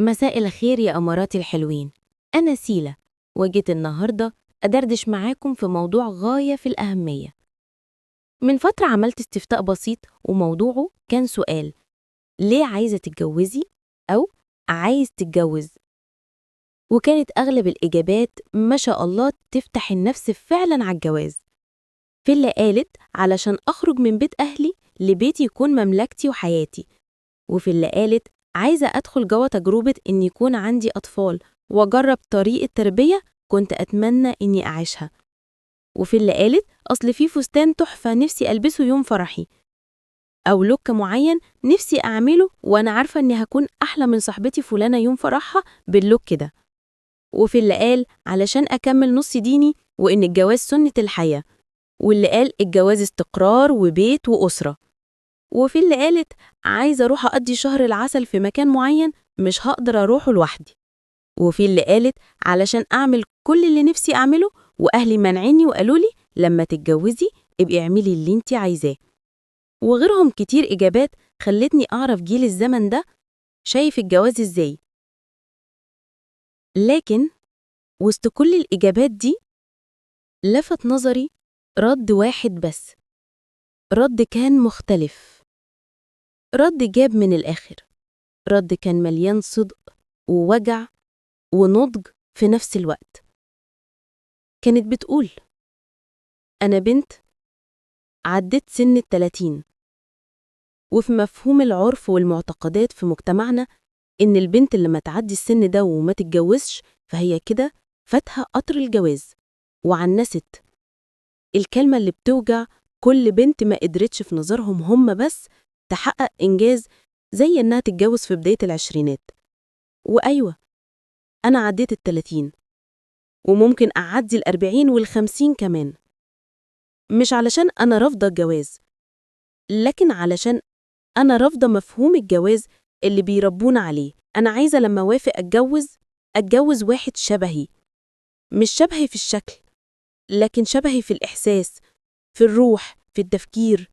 مساء الخير يا أماراتي الحلوين. أنا سيلة، وجيت النهاردة أدردش معاكم في موضوع غاية في الأهمية. من فترة عملت استفتاء بسيط وموضوعه كان سؤال: ليه عايزة تتجوزي؟ أو عايز تتجوز؟ وكانت أغلب الإجابات ما شاء الله تفتح النفس فعلا على الجواز. في اللي قالت علشان أخرج من بيت أهلي لبيت يكون مملكتي وحياتي، وفي اللي قالت عايزة أدخل جوه تجربة إن يكون عندي أطفال وأجرب طريقة تربية كنت أتمنى إني أعيشها، وفي اللي قالت أصل في فستان تحفة نفسي ألبسه يوم فرحي، أو لوك معين نفسي أعمله وأنا عارفة إني هكون أحلى من صاحبتي فلانة يوم فرحها باللوك ده، وفي اللي قال علشان أكمل نص ديني وإن الجواز سنة الحياة، واللي قال الجواز استقرار وبيت وأسرة، وفي اللي قالت عايزة أروح أقضي شهر العسل في مكان معين مش هقدر أروحه لوحدي، وفي اللي قالت علشان أعمل كل اللي نفسي أعمله وأهلي منعيني وقالولي لما تتجوزي ابقي اعملي اللي انتي عايزاه. وغيرهم كتير إجابات خلتني أعرف جيل الزمن ده شايف الجواز إزاي. لكن وسط كل الإجابات دي لفت نظري رد واحد بس، رد كان مختلف، رد جاب من الآخر، رد كان مليان صدق ووجع ونضج في نفس الوقت. كانت بتقول: أنا بنت عدت سن ال30، وفي مفهوم العرف والمعتقدات في مجتمعنا إن البنت اللي ما تعدي السن ده وما تتجوزش فهي كده فاتها قطر الجواز، وعنست الكلمة اللي بتوجع كل بنت ما قدرتش في نظرهم هم بس تحقق إنجاز زي إنها تتجوز في بداية العشرينات. وأيوة، أنا عديت ال30 وممكن أعدي ال40 وال50 كمان، مش علشان أنا رافضة الجواز، لكن علشان أنا رافضة مفهوم الجواز اللي بيربونا عليه. أنا عايزة لما وافق أتجوز واحد شبهي، مش شبهي في الشكل لكن شبهي في الإحساس، في الروح، في التفكير.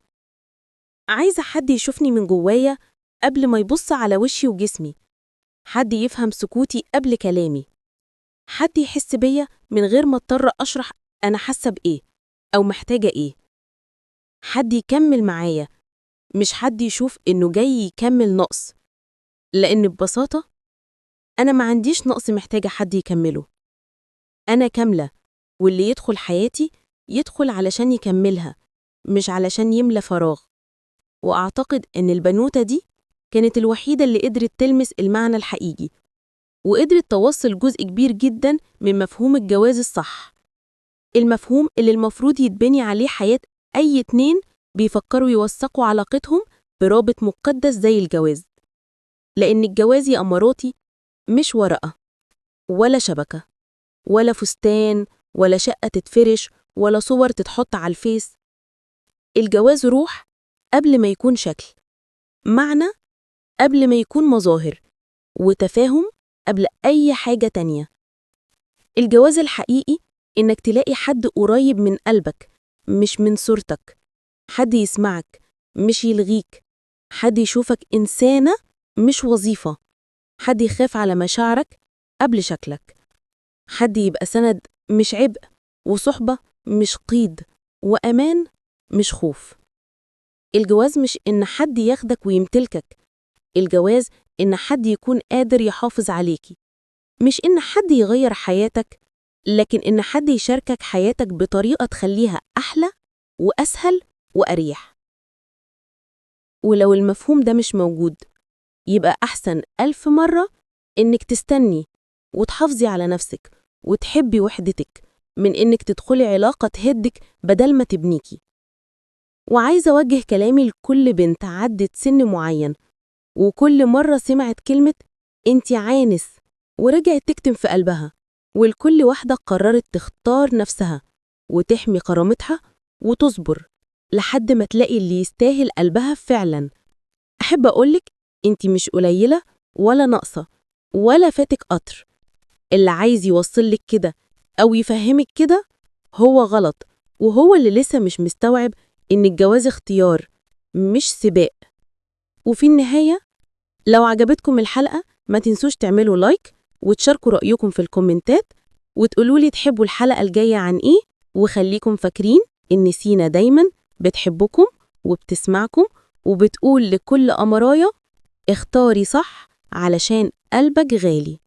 عايزة حد يشوفني من جوايا قبل ما يبص على وشي وجسمي، حد يفهم سكوتي قبل كلامي، حد يحس بيا من غير ما اضطر أشرح أنا حاسة بإيه أو محتاجة إيه، حد يكمل معايا مش حد يشوف إنه جاي يكمل نقص، لأن ببساطة أنا ما عنديش نقص محتاجة حد يكمله. أنا كاملة، واللي يدخل حياتي يدخل علشان يكملها مش علشان يملى فراغ. وأعتقد إن البنوتة دي كانت الوحيدة اللي قدرت تلمس المعنى الحقيقي، وقدرت توصل جزء كبير جدا من مفهوم الجواز الصح، المفهوم اللي المفروض يتبني عليه حياة أي اتنين بيفكروا يوثقوا علاقتهم برابط مقدس زي الجواز. لأن الجواز يا أماراتي مش ورقة ولا شبكة ولا فستان ولا شقة تتفرش ولا صور تتحط على الفيس. الجواز روح قبل ما يكون شكل، معنى قبل ما يكون مظاهر، وتفاهم قبل أي حاجة تانية. الجواز الحقيقي إنك تلاقي حد قريب من قلبك مش من صورتك، حد يسمعك مش يلغيك، حد يشوفك إنسانة مش وظيفة، حد يخاف على مشاعرك قبل شكلك، حد يبقى سند مش عبء، وصحبة مش قيد، وأمان مش خوف. الجواز مش إن حد ياخدك ويمتلكك، الجواز إن حد يكون قادر يحافظ عليكي، مش إن حد يغير حياتك، لكن إن حد يشاركك حياتك بطريقة تخليها أحلى وأسهل وأريح. ولو المفهوم ده مش موجود يبقى أحسن 1000 مرة إنك تستني وتحافظي على نفسك وتحبي وحدتك من إنك تدخلي علاقة تهدك بدل ما تبنيكي. وعايزة أوجه كلامي لكل بنت عدت سن معين وكل مرة سمعت كلمة انتي عانس ورجعت تكتم في قلبها، ولكل واحدة قررت تختار نفسها وتحمي كرامتها وتصبر لحد ما تلاقي اللي يستاهل قلبها فعلا. أحب أقولك انتي مش قليلة ولا ناقصة ولا فاتك قطر. اللي عايز يوصلك كده أو يفهمك كده هو غلط، وهو اللي لسه مش مستوعب إن الجواز اختيار مش سباق. وفي النهاية لو عجبتكم الحلقة ما تنسوش تعملوا لايك وتشاركوا رأيكم في الكومنتات وتقولولي تحبوا الحلقة الجاية عن إيه، وخليكم فاكرين إن سينا دايماً بتحبكم وبتسمعكم وبتقول لكل أمرايا اختاري صح علشان قلبك غالي.